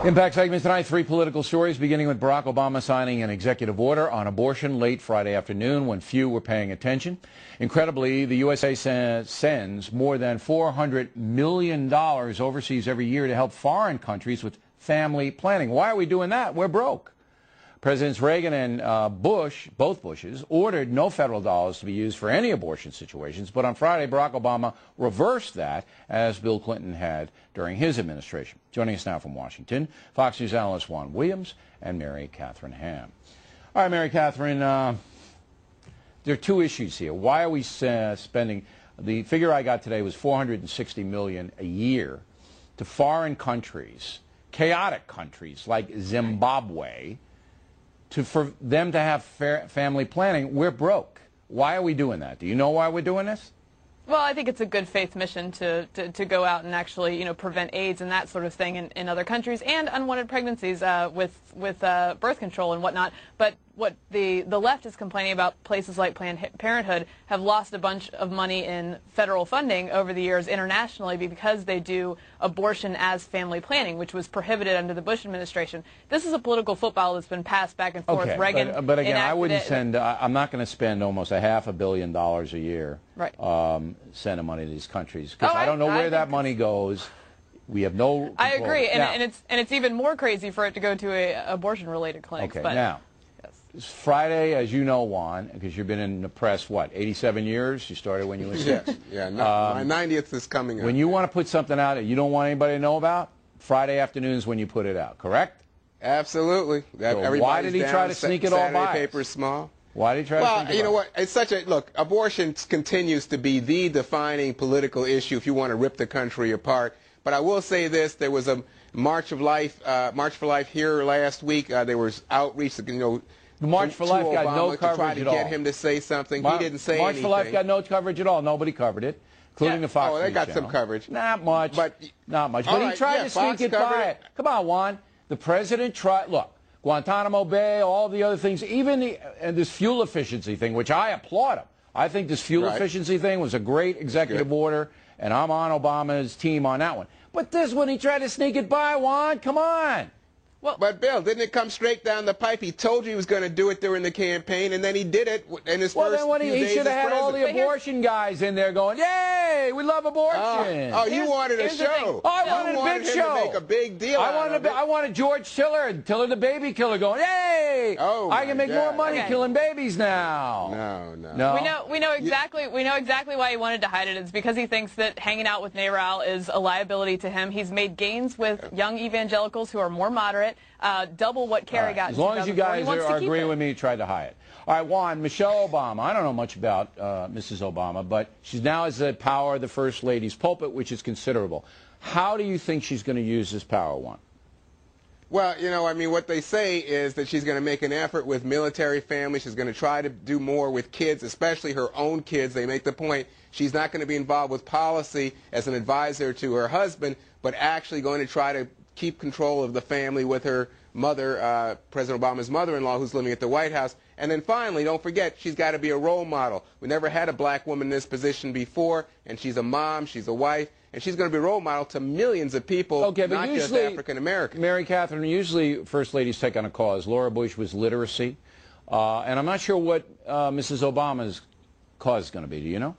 Impact segment tonight, three political stories, beginning with Barack Obama signing an executive order on abortion late Friday afternoon when few were paying attention. Incredibly, the USA sends more than $400 million overseas every year to help foreign countries with family planning. Why are we doing that? We're broke. Presidents Reagan and Bush, both Bushes, ordered no federal dollars to be used for any abortion situations, but on Friday, Barack Obama reversed that, as Bill Clinton had during his administration. Joining us now from Washington, Fox News analyst Juan Williams and Mary Catherine Ham. All right, Mary Catherine, there are two issues here. Why are we spending, the figure I got today was $460 million a year to foreign countries, chaotic countries like Zimbabwe, for them to have family planning. We're broke. Why are we doing that? Do you know why we're doing this? Well, I think it's a good faith mission to go out and actually, prevent AIDS and that sort of thing in other countries, and unwanted pregnancies with birth control and whatnot. But what the left is complaining about, places like Planned Parenthood have lost a bunch of money in federal funding over the years internationally because they do abortion as family planning, which was prohibited under the Bush administration. This is a political football that's been passed back and forth. Okay, Reagan, but again, I wouldn't send. I'm not going to spend almost $500 million a year, right, sending money to these countries, because I don't know where that money goes. We have no control. I agree, and it's even more crazy for it to go to a abortion-related clinic. Okay, but, now. It's Friday, as you know, Juan, because you've been in the press, what, 87 years? You started when you were 6. Yeah, my 90th is coming up. When you want to put something out that you don't want anybody to know about, Friday afternoons when you put it out, correct? Absolutely. So why did he try to sneak it all by? Saturday paper's small. Why did he try to sneak it by? Well, you know what? It's such a, look, abortion continues to be the defining political issue if you want to rip the country apart. But I will say this, there was a March for Life here last week. There was outreach, the March for Life got no coverage at all. To get him to say something. He didn't say anything. March for Life got no coverage at all. Nobody covered it, including the Fox News they got channel. some coverage. Not much. Not much. But he tried to sneak it by. Come on, Juan. The president tried. Look, Guantanamo Bay, all the other things, even and this fuel efficiency thing, which I applaud him. I think this fuel efficiency thing was a great executive order, and I'm on Obama's team on that one. But this one, he tried to sneak it by, Juan. Come on. Well, but Bill, didn't it come straight down the pipe? He told you he was going to do it during the campaign, and then he did it in his first few days. He should have had all the abortion guys in there going, "Yay, we love abortion!" You wanted a show. I wanted a big show. To make a big deal. I wanted George Tiller the baby killer going, "Yay! I can make more money killing babies now." No. We know exactly why he wanted to hide it. It's because he thinks that hanging out with NARAL is a liability to him. He's made gains with young evangelicals who are more moderate. Double what Kerry got. As long as you guys are agreeing with me, try to hide it. All right, Juan, Michelle Obama. I don't know much about Mrs. Obama, but she's now has the power of the First Lady's pulpit, which is considerable. How do you think she's going to use this power, Juan? Well, what they say is that she's going to make an effort with military families. She's going to try to do more with kids, especially her own kids. They make the point she's not going to be involved with policy as an advisor to her husband, but actually going to try to keep control of the family with her mother, President Obama's mother-in-law, who's living at the White House. And then finally, don't forget, she's got to be a role model. We never had a black woman in this position before, and she's a mom, she's a wife, and she's going to be a role model to millions of people, not just African Americans. Mary Catherine, usually First Ladies take on a cause. Laura Bush was literacy, and I'm not sure what Mrs. Obama's cause is going to be. Do you know?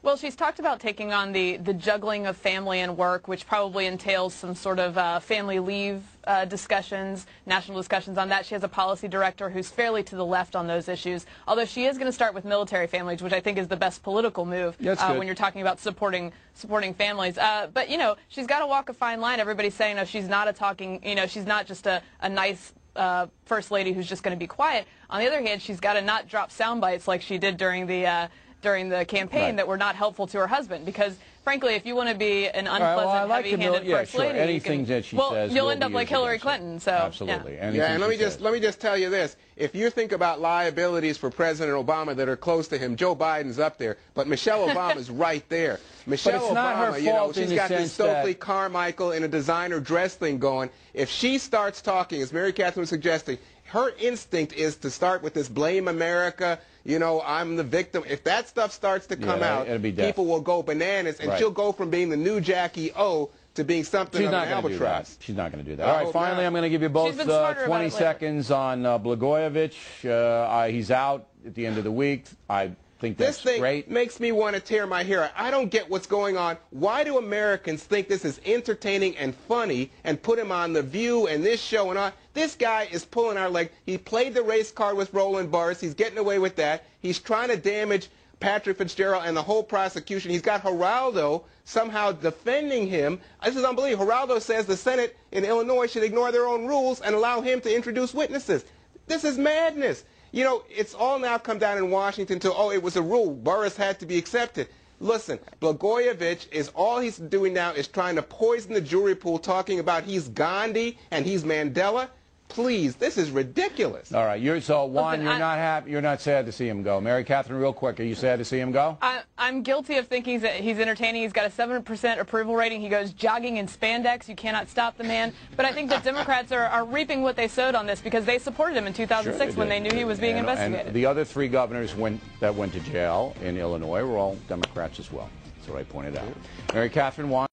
Well, she's talked about taking on the juggling of family and work, which probably entails some sort of family leave discussions, national discussions on that. She has a policy director who's fairly to the left on those issues, although she is going to start with military families, which I think is the best political move when you're talking about supporting families. But, she's got to walk a fine line. Everybody's saying, no, she's not she's not just a nice First Lady who's just going to be quiet. On the other hand, she's got to not drop sound bites like she did during the campaign that were not helpful to her husband, because frankly, if you want to be an unpleasant, heavy-handed First Lady, anything that she says, you'll end up like Hillary Clinton. So absolutely, and let me just tell you this: if you think about liabilities for President Obama that are close to him, Joe Biden's up there, but Michelle Obama's right there. Michelle Obama, she's got this Stokely Carmichael in a designer dress thing going. If she starts talking, as Mary Catherine was suggesting, her instinct is to start with this blame America, I'm the victim. If that stuff starts to come out, people will go bananas, and she'll go from being the new Jackie O to being something She's of not an going to do that. albatross. She's not going to do that. I All right, hope finally, not. I'm going to give you both She's been smarter about 20 it lately. seconds on Blagojevich. He's out at the end of the week. I think that's This thing great. makes me want to tear my hair out. I don't get what's going on. Why do Americans think this is entertaining and funny and put him on The View and this show and all? This guy is pulling our leg. He played the race card with Roland Barthes. He's getting away with that. He's trying to damage Patrick Fitzgerald and the whole prosecution. He's got Geraldo somehow defending him. This is unbelievable. Geraldo says the Senate in Illinois should ignore their own rules and allow him to introduce witnesses. This is madness. You know, it's all now come down in Washington to, oh, it was a rule. Burris had to be accepted. Listen, Blagojevich is all he's doing now is trying to poison the jury pool, talking about he's Gandhi and he's Mandela. Please, this is ridiculous. All right, so Juan, Listen, you're not happy. You're not sad to see him go. Mary Catherine, real quick, are you sad to see him go? I'm guilty of thinking that he's entertaining. He's got a 7% approval rating. He goes jogging in spandex. You cannot stop the man. But I think that Democrats are reaping what they sowed on this because they supported him in 2006 Sure when they knew he was being investigated. And the other 3 governors that went to jail in Illinois were all Democrats as well. That's what I pointed out. Mary Catherine, Juan.